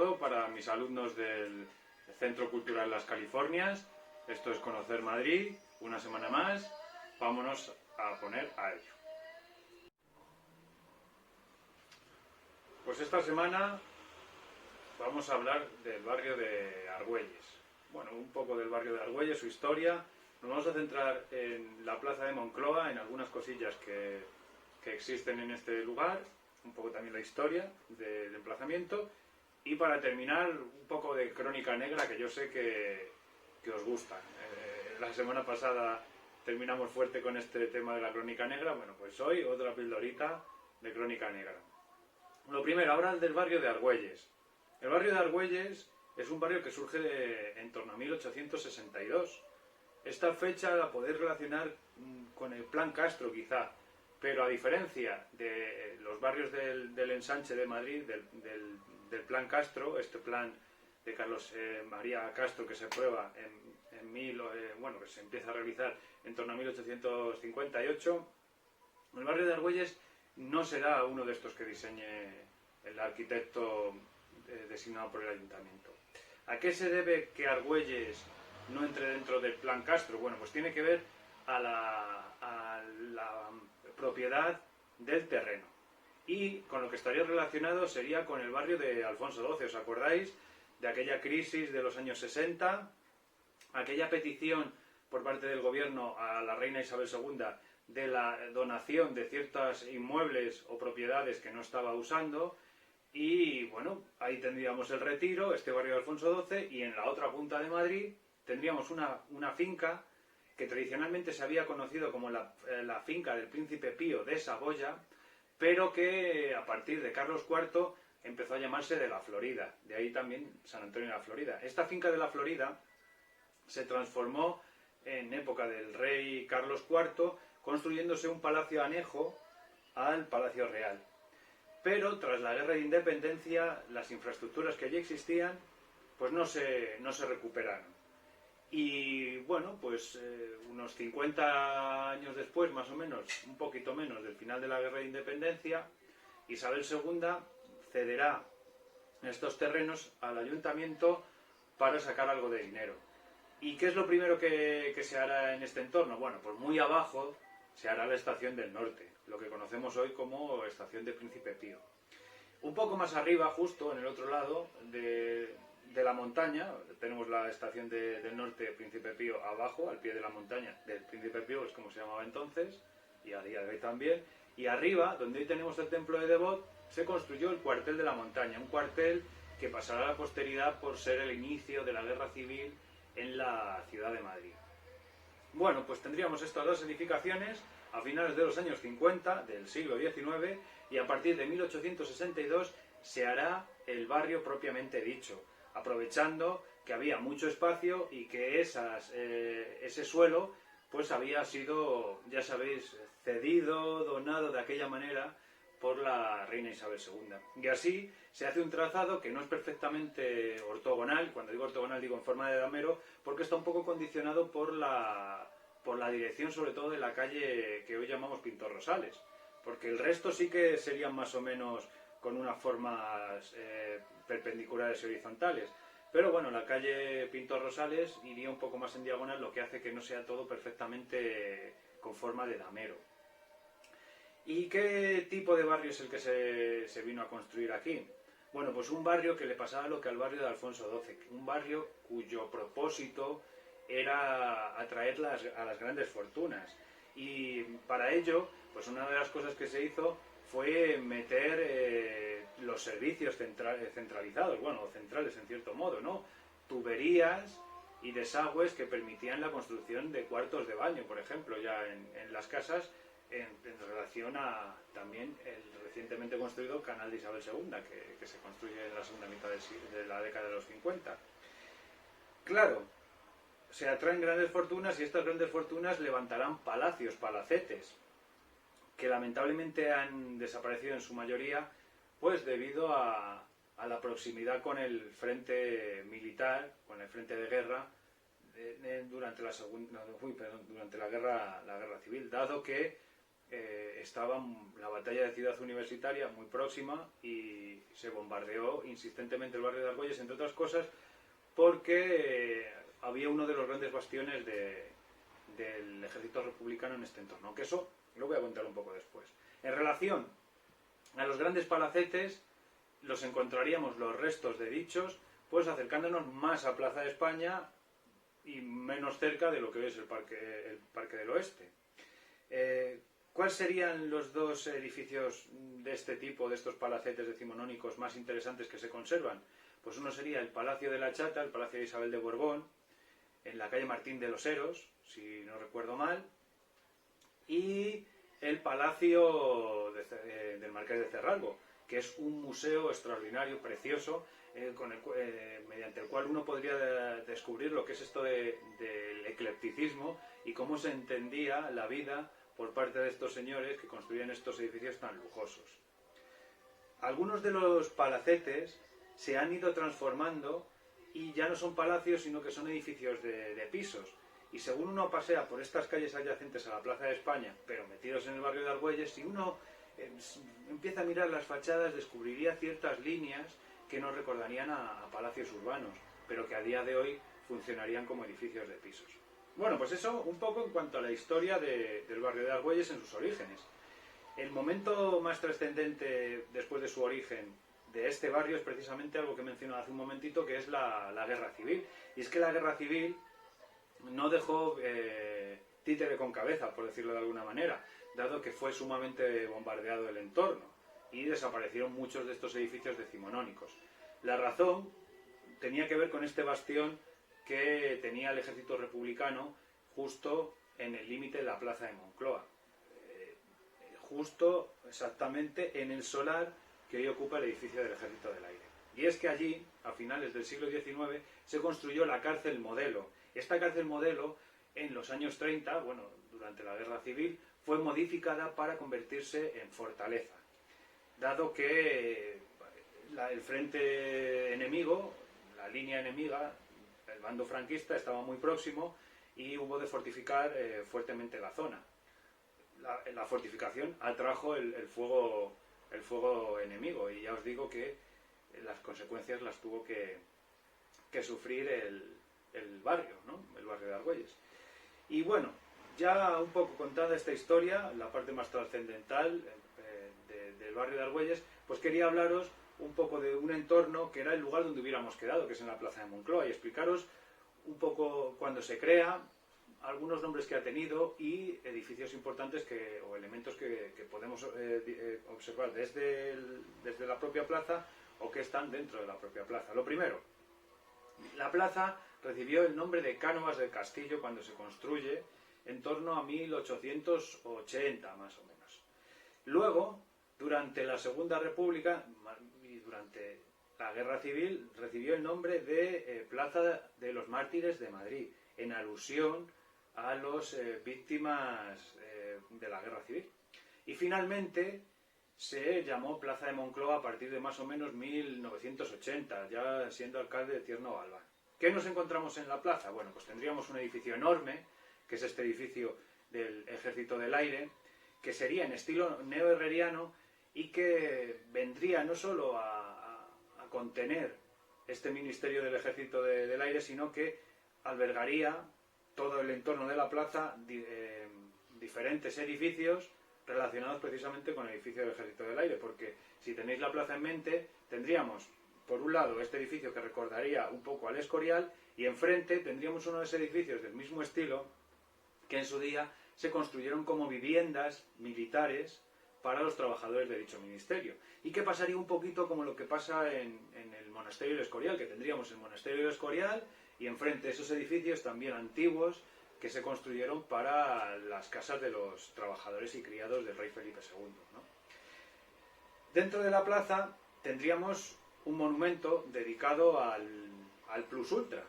saludo para mis alumnos del Centro Cultural Las Californias. Esto es Conocer Madrid, una semana más. Vámonos a poner a ello. Pues esta semana vamos a hablar del barrio de Argüelles. Bueno, un poco del barrio de Argüelles, su historia. Nos vamos a centrar en la plaza de Moncloa, en algunas cosillas que existen en este lugar, un poco también la historia del emplazamiento, y para terminar un poco de crónica negra, que yo sé que os gusta. La semana pasada terminamos fuerte con este tema de la crónica negra. Bueno, pues hoy otra pildorita de crónica negra. Lo primero, ahora del barrio de Argüelles. El barrio de Argüelles es un barrio que surge en torno a 1862. Esta fecha la podéis relacionar con el Plan Castro quizá, pero a diferencia de los barrios del ensanche de Madrid, del Plan Castro, este plan de Carlos María Castro que se prueba que se empieza a realizar en torno a 1858, el barrio de Argüelles no será uno de estos que diseñe el arquitecto designado por el ayuntamiento. ¿A qué se debe que Argüelles no entre dentro del Plan Castro? Bueno, pues tiene que ver a la propiedad del terreno. Y con lo que estaría relacionado sería con el barrio de Alfonso XII. ¿Os acordáis de aquella crisis de los años 60? Aquella petición por parte del gobierno a la reina Isabel II de la donación de ciertos inmuebles o propiedades que no estaba usando. Y bueno, ahí tendríamos el Retiro, este barrio de Alfonso XII, y en la otra punta de Madrid tendríamos una finca que tradicionalmente se había conocido como la finca del Príncipe Pío de Saboya, pero que a partir de Carlos IV empezó a llamarse de la Florida, de ahí también San Antonio de la Florida. Esta finca de la Florida se transformó en época del rey Carlos IV, construyéndose un palacio anejo al Palacio Real. Pero tras la Guerra de Independencia, las infraestructuras que allí existían pues no se recuperaron. Y bueno, pues unos 50 años después, más o menos, un poquito menos del final de la Guerra de Independencia, Isabel II cederá estos terrenos al ayuntamiento para sacar algo de dinero. ¿Y qué es lo primero que se hará en este entorno? Bueno, pues muy abajo se hará la Estación del Norte, lo que conocemos hoy como Estación de Príncipe Pío. Un poco más arriba, justo en el otro lado de la montaña, tenemos la Estación del Norte Príncipe Pío abajo, al pie de la montaña del Príncipe Pío, es como se llamaba entonces, y a día de hoy también. Y arriba, donde hoy tenemos el templo de Devot, se construyó el cuartel de la montaña, un cuartel que pasará a la posteridad por ser el inicio de la guerra civil en la ciudad de Madrid. Bueno, pues tendríamos estas dos edificaciones a finales de los años 50 del siglo XIX, y a partir de 1862 se hará el barrio propiamente dicho, aprovechando que había mucho espacio y que ese suelo pues había sido, ya sabéis, cedido, donado de aquella manera por la reina Isabel II. Y así se hace un trazado que no es perfectamente ortogonal. Cuando digo ortogonal digo en forma de damero, porque está un poco condicionado por la dirección, sobre todo de la calle que hoy llamamos Pintor Rosales, porque el resto sí que serían más o menos con unas formas perpendiculares y horizontales. Pero bueno, la calle Pintor Rosales iría un poco más en diagonal, lo que hace que no sea todo perfectamente con forma de damero. ¿Y qué tipo de barrio es el que se vino a construir aquí? Bueno, pues un barrio que le pasaba lo que al barrio de Alfonso XII, un barrio cuyo propósito era atraer a las grandes fortunas. Y para ello, pues una de las cosas que se hizo fue meter los servicios centralizados, bueno, centrales en cierto modo, ¿no? Tuberías y desagües que permitían la construcción de cuartos de baño, por ejemplo, ya en las casas, en relación a también el recientemente construido Canal de Isabel II, que se construye en la segunda mitad de la década de los 50. Claro, se atraen grandes fortunas y estas grandes fortunas levantarán palacios, palacetes, que lamentablemente han desaparecido en su mayoría, pues debido a la proximidad con el frente militar, con el frente de guerra, durante la guerra civil, dado que estaba la batalla de Ciudad Universitaria muy próxima y se bombardeó insistentemente el barrio de Argüelles, entre otras cosas, porque había uno de los grandes bastiones del ejército republicano en este entorno, que eso lo voy a contar un poco después. En relación a los grandes palacetes, los encontraríamos los restos de dichos, pues acercándonos más a Plaza de España y menos cerca de lo que es el Parque del Oeste. ¿Cuáles serían los dos edificios de este tipo, de estos palacetes decimonónicos más interesantes que se conservan? Pues uno sería el Palacio de la Chata, el Palacio de Isabel de Borbón, en la calle Martín de los Heros, si no recuerdo mal, y el Palacio del Marqués de Cerralbo, que es un museo extraordinario, precioso, mediante el cual uno podría descubrir lo que es esto del eclecticismo y cómo se entendía la vida por parte de estos señores que construían estos edificios tan lujosos. Algunos de los palacetes se han ido transformando y ya no son palacios, sino que son edificios de pisos. Y según uno pasea por estas calles adyacentes a la Plaza de España, pero metidos en el barrio de Argüelles, si uno empieza a mirar las fachadas, descubriría ciertas líneas que nos recordarían a palacios urbanos, pero que a día de hoy funcionarían como edificios de pisos. Bueno, pues eso un poco en cuanto a la historia del barrio de Argüelles en sus orígenes. El momento más trascendente después de su origen de este barrio es precisamente algo que he mencionado hace un momentito, que es la Guerra Civil. Y es que la Guerra Civil no dejó títere con cabeza, por decirlo de alguna manera, dado que fue sumamente bombardeado el entorno y desaparecieron muchos de estos edificios decimonónicos. La razón tenía que ver con este bastión que tenía el ejército republicano justo en el límite de la plaza de Moncloa, justo exactamente en el solar que hoy ocupa el edificio del Ejército del Aire. Y es que allí, a finales del siglo XIX, se construyó la cárcel modelo. Esta cárcel modelo, en los años 30, bueno, durante la Guerra Civil, fue modificada para convertirse en fortaleza, dado que el frente enemigo, la línea enemiga, el bando franquista estaba muy próximo y hubo de fortificar fuertemente la zona. La fortificación atrajo el fuego enemigo y ya os digo que las consecuencias las tuvo que sufrir el barrio, ¿no? El barrio de Argüelles. Y bueno, ya un poco contada esta historia, la parte más trascendental del barrio de Argüelles, pues quería hablaros un poco de un entorno que era el lugar donde hubiéramos quedado, que es en la plaza de Moncloa, y explicaros un poco cuándo se crea, algunos nombres que ha tenido y edificios importantes o elementos que podemos observar desde la propia plaza o que están dentro de la propia plaza. Lo primero, la plaza recibió el nombre de Cánovas del Castillo cuando se construye en torno a 1880 más o menos. Luego, durante la Segunda República y durante la Guerra Civil, recibió el nombre de Plaza de los Mártires de Madrid, en alusión a las víctimas de la Guerra Civil. Y finalmente se llamó Plaza de Moncloa a partir de más o menos 1980, ya siendo alcalde de Tierno Galván. ¿Qué nos encontramos en la plaza? Bueno, pues tendríamos un edificio enorme, que es este edificio del Ejército del Aire, que sería en estilo neoherreriano y que vendría no solo a contener este ministerio del Ejército del Aire, sino que albergaría todo el entorno de la plaza, diferentes edificios relacionados precisamente con el edificio del Ejército del Aire, porque si tenéis la plaza en mente, tendríamos por un lado este edificio que recordaría un poco al Escorial y enfrente tendríamos uno de esos edificios del mismo estilo que en su día se construyeron como viviendas militares para los trabajadores de dicho ministerio. Y que pasaría un poquito como lo que pasa en el monasterio del Escorial, que tendríamos el monasterio del Escorial y enfrente esos edificios también antiguos que se construyeron para las casas de los trabajadores y criados del rey Felipe II, ¿no? Dentro de la plaza tendríamos un monumento dedicado al Plus Ultra,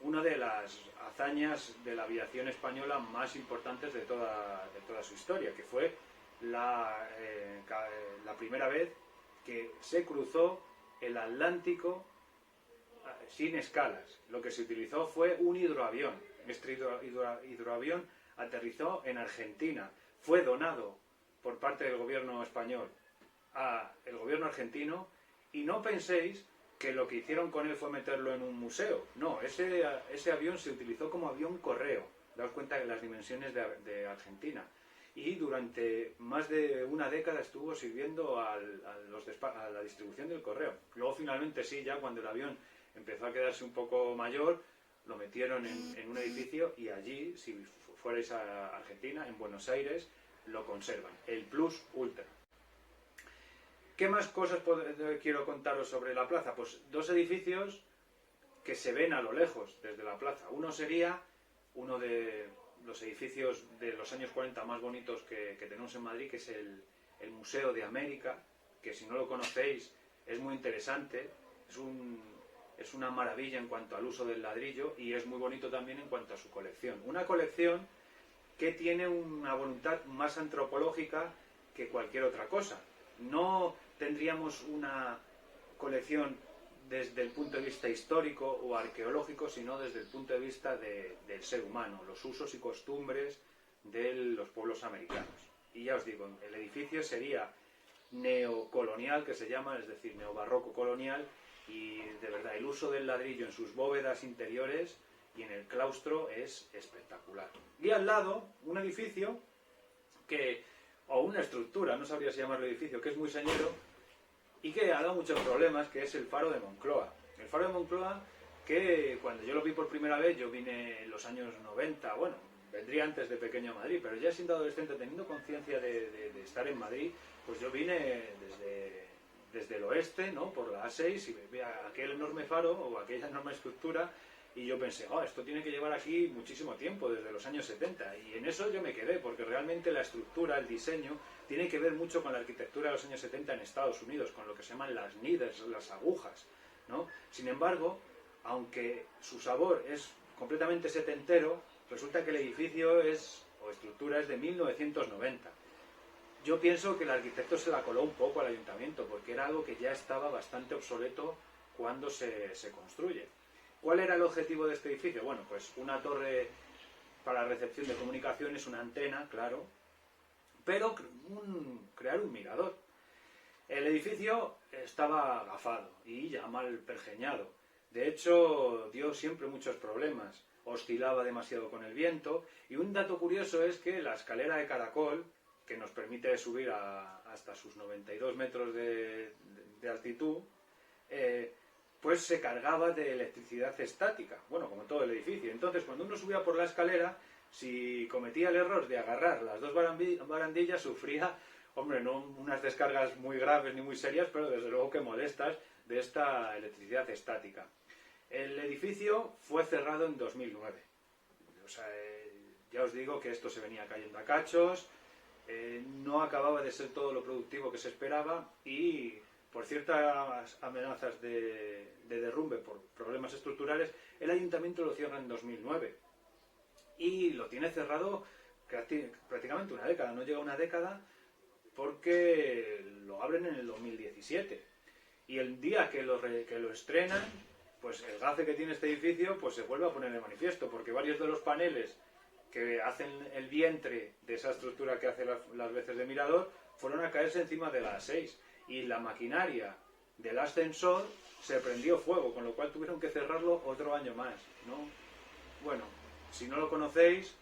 una de las hazañas de la aviación española más importantes de toda su historia, que fue la primera vez que se cruzó el Atlántico sin escalas. Lo que se utilizó fue un hidroavión. Este hidroavión aterrizó en Argentina, fue donado por parte del gobierno español al gobierno argentino, y no penséis que lo que hicieron con él fue meterlo en un museo. No, ese avión se utilizó como avión correo. Daos cuenta de las dimensiones de Argentina. Y durante más de una década estuvo sirviendo a la distribución del correo. Luego finalmente sí, ya cuando el avión empezó a quedarse un poco mayor, lo metieron en un edificio, y allí, si fuerais a Argentina, en Buenos Aires, lo conservan. El Plus Ultra. ¿Qué más cosas quiero contaros sobre la plaza? Pues dos edificios que se ven a lo lejos desde la plaza. Uno sería uno de los edificios de los años 40 más bonitos que tenemos en Madrid, que es el Museo de América, que si no lo conocéis es muy interesante, es una maravilla en cuanto al uso del ladrillo, y es muy bonito también en cuanto a su colección. Una colección que tiene una voluntad más antropológica que cualquier otra cosa. No tendríamos una colección desde el punto de vista histórico o arqueológico, sino desde el punto de vista del ser humano, los usos y costumbres de los pueblos americanos. Y ya os digo, el edificio sería neocolonial, que se llama, es decir, neobarroco colonial, y de verdad el uso del ladrillo en sus bóvedas interiores y en el claustro es espectacular. Y al lado, un edificio o una estructura, no sabría si llamarlo edificio, que es muy señero y que ha dado muchos problemas, que es el Faro de Moncloa. El Faro de Moncloa, que cuando yo lo vi por primera vez, yo vine en los años 90, bueno, vendría antes de pequeño a Madrid, pero ya siendo adolescente, teniendo conciencia de estar en Madrid, pues yo vine desde el oeste, ¿no?, por la A6, y veía aquel enorme faro o aquella enorme estructura, y yo pensé, esto tiene que llevar aquí muchísimo tiempo, desde los años 70, y en eso yo me quedé, porque realmente la estructura, el diseño, tiene que ver mucho con la arquitectura de los años 70 en Estados Unidos, con lo que se llaman las needles, las agujas, ¿no? Sin embargo, aunque su sabor es completamente setentero, resulta que el edificio o estructura es de 1990. Yo pienso que el arquitecto se la coló un poco al ayuntamiento, porque era algo que ya estaba bastante obsoleto cuando se construye. ¿Cuál era el objetivo de este edificio? Bueno, pues una torre para recepción de comunicaciones, una antena, claro, pero crear un mirador. El edificio estaba agafado y ya mal pergeñado. De hecho, dio siempre muchos problemas. Oscilaba demasiado con el viento, y un dato curioso es que la escalera de caracol, que nos permite subir hasta sus 92 metros de altitud, pues se cargaba de electricidad estática, bueno, como todo el edificio. Entonces, cuando uno subía por la escalera, si cometía el error de agarrar las dos barandillas, sufría, hombre, no unas descargas muy graves ni muy serias, pero desde luego que molestas, de esta electricidad estática. El edificio fue cerrado en 2009. O sea, ya os digo que esto se venía cayendo a cachos, no acababa de ser todo lo productivo que se esperaba, y por ciertas amenazas de derrumbe por problemas estructurales, el ayuntamiento lo cierra en 2009 y lo tiene cerrado prácticamente una década, no llega a una década, porque lo abren en el 2017, y el día que lo estrenan, pues el gafe que tiene este edificio pues se vuelve a poner de manifiesto, porque varios de los paneles que hacen el vientre de esa estructura que hace las veces de mirador fueron a caerse encima de la A6, y la maquinaria del ascensor se prendió fuego, con lo cual tuvieron que cerrarlo otro año más, ¿no? Bueno, si no lo conocéis,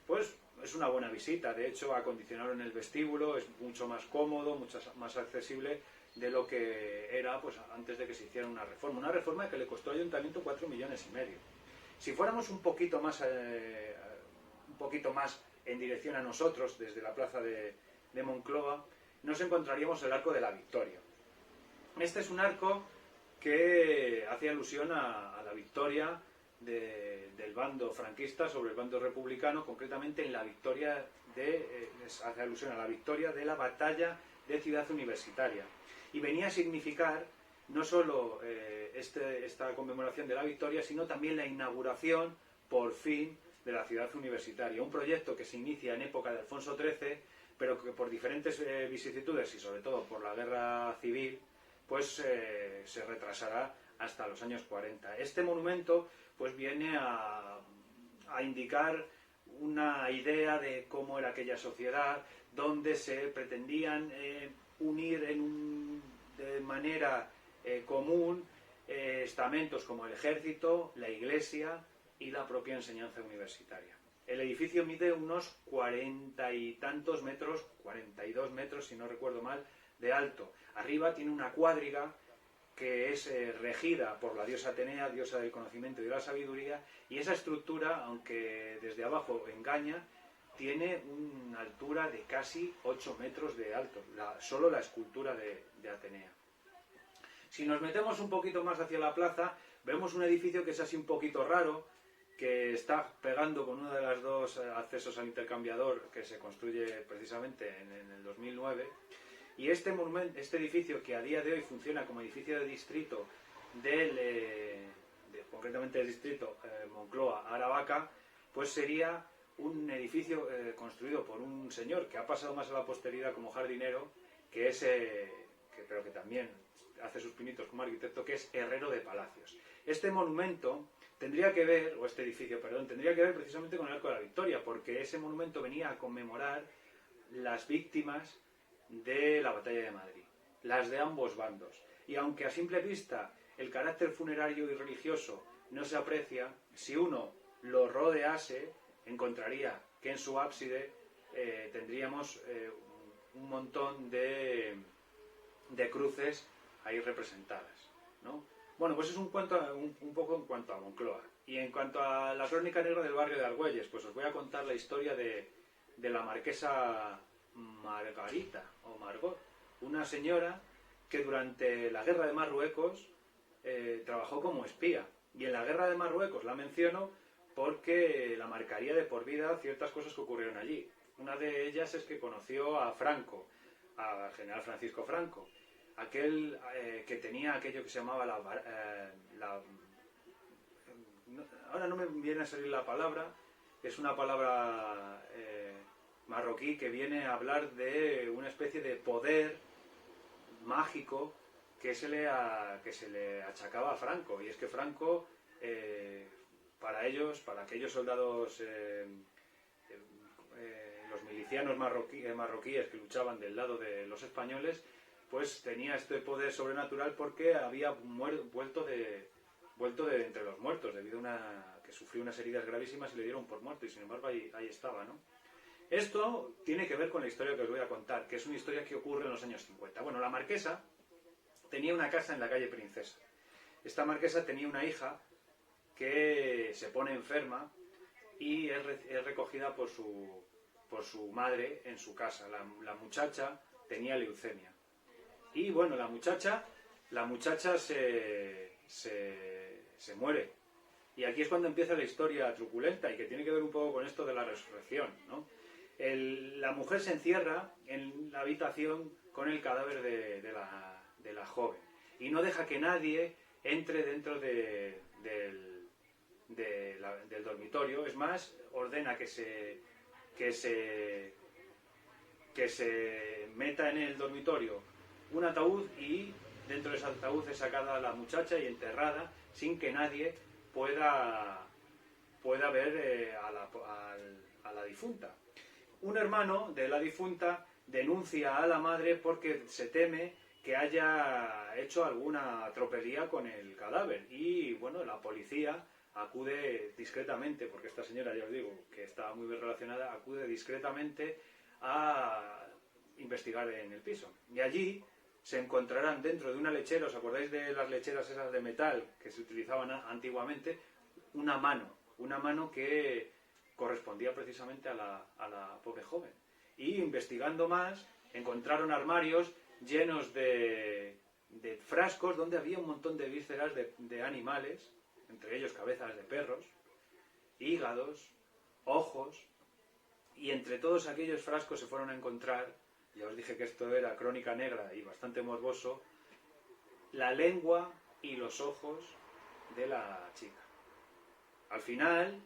pues es una buena visita. De hecho, acondicionaron el vestíbulo, es mucho más cómodo, mucho más accesible de lo que era pues antes de que se hiciera una reforma que le costó al ayuntamiento 4,5 millones. Si fuéramos un poquito más en dirección a nosotros, desde la plaza de Moncloa, nos encontraríamos el Arco de la Victoria. Este es un arco que hace alusión a la victoria del bando franquista sobre el bando republicano, concretamente en la victoria hace alusión a la victoria de la batalla de Ciudad Universitaria, y venía a significar no solo esta conmemoración de la victoria, sino también la inauguración por fin de la Ciudad Universitaria, un proyecto que se inicia en época de Alfonso XIII, pero que por diferentes vicisitudes y sobre todo por la guerra civil, pues se retrasará hasta los años 40. Este monumento pues viene a indicar una idea de cómo era aquella sociedad, donde se pretendían unir de manera común estamentos como el ejército, la iglesia y la propia enseñanza universitaria. El edificio mide unos 40 y tantos metros, 42 metros si no recuerdo mal, de alto. Arriba tiene una cuadriga que es regida por la diosa Atenea, diosa del conocimiento y de la sabiduría, y esa estructura, aunque desde abajo engaña, tiene una altura de casi 8 metros de alto, solo la escultura de Atenea. Si nos metemos un poquito más hacia la plaza, vemos un edificio que es así un poquito raro, que está pegando con uno de los dos accesos al intercambiador que se construye precisamente en el 2009, y este edificio, que a día de hoy funciona como edificio de distrito concretamente del distrito Moncloa-Aravaca, pues sería un edificio construido por un señor que ha pasado más a la posteridad como jardinero, pero que también hace sus pinitos como arquitecto, que es Herrero de Palacios. Este monumento tendría que ver precisamente con el Arco de la Victoria, porque ese monumento venía a conmemorar las víctimas de la Batalla de Madrid, las de ambos bandos. Y aunque a simple vista el carácter funerario y religioso no se aprecia, si uno lo rodease, encontraría que en su ábside tendríamos un montón de cruces ahí representadas, ¿no? Bueno, pues es un poco en cuanto a Moncloa. Y en cuanto a la crónica negra del barrio de Argüelles, pues os voy a contar la historia de la marquesa Margarita, o Margot, una señora que durante la guerra de Marruecos trabajó como espía. Y en la guerra de Marruecos la menciono porque la marcaría de por vida ciertas cosas que ocurrieron allí. Una de ellas es que conoció a Franco, al general Francisco Franco, aquel que tenía aquello que se llamaba ahora no me viene a salir la palabra, es una palabra marroquí que viene a hablar de una especie de poder mágico que se le achacaba a Franco, y es que Franco, para aquellos soldados, los milicianos marroquíes que luchaban del lado de los españoles, pues tenía este poder sobrenatural porque había vuelto de entre los muertos, debido a que sufrió unas heridas gravísimas y le dieron por muerto, y sin embargo ahí estaba, ¿no? Esto tiene que ver con la historia que os voy a contar, que es una historia que ocurre en los años 50. Bueno, la marquesa tenía una casa en la calle Princesa. Esta marquesa tenía una hija que se pone enferma y es recogida por su madre en su casa. La muchacha tenía leucemia. Y bueno, la muchacha se muere. Y aquí es cuando empieza la historia truculenta, y que tiene que ver un poco con esto de la resurrección, ¿no? La mujer se encierra en la habitación con el cadáver de la joven y no deja que nadie entre dentro del dormitorio. Es más, ordena que se meta en el dormitorio un ataúd, y dentro de ese ataúd es sacada la muchacha y enterrada sin que nadie pueda ver a la difunta. Un hermano de la difunta denuncia a la madre porque se teme que haya hecho alguna tropelía con el cadáver, y bueno, la policía acude discretamente, porque esta señora, ya os digo, que estaba muy bien relacionada, acude discretamente a investigar en el piso. Y allí se encontrarán dentro de una lechera, ¿os acordáis de las lecheras esas de metal que se utilizaban antiguamente? Una mano que correspondía precisamente a la pobre joven. Y investigando más, encontraron armarios llenos de frascos donde había un montón de vísceras de animales, entre ellos cabezas de perros, hígados, ojos, y entre todos aquellos frascos se fueron a encontrar, ya os dije que esto era crónica negra y bastante morboso, la lengua y los ojos de la chica. Al final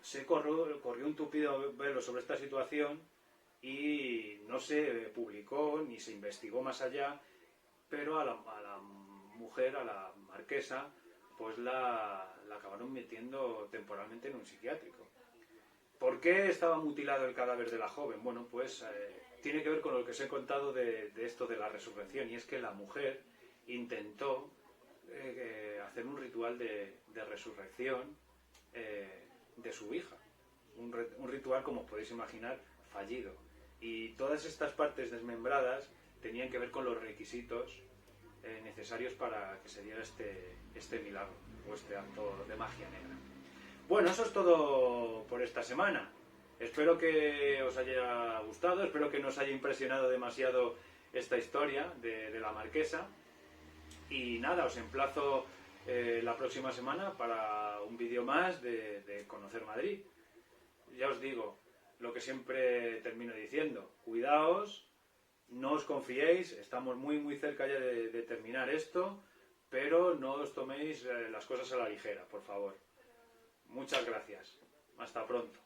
se corrió un tupido velo sobre esta situación y no se publicó ni se investigó más allá, pero a la mujer, a la marquesa, pues la acabaron metiendo temporalmente en un psiquiátrico. ¿Por qué estaba mutilado el cadáver de la joven? Bueno, pues tiene que ver con lo que os he contado de esto de la resurrección, y es que la mujer intentó hacer un ritual de resurrección de su hija. Un ritual, como podéis imaginar, fallido. Y todas estas partes desmembradas tenían que ver con los requisitos necesarios para que se diera este milagro, o este acto de magia negra. Bueno, eso es todo por esta semana. Espero que os haya gustado, espero que no os haya impresionado demasiado esta historia de la marquesa. Y nada, os emplazo la próxima semana para un vídeo más de Conocer Madrid. Ya os digo, lo que siempre termino diciendo, cuidaos, no os confiéis, estamos muy cerca ya de terminar esto, pero no os toméis las cosas a la ligera, por favor. Muchas gracias. Hasta pronto.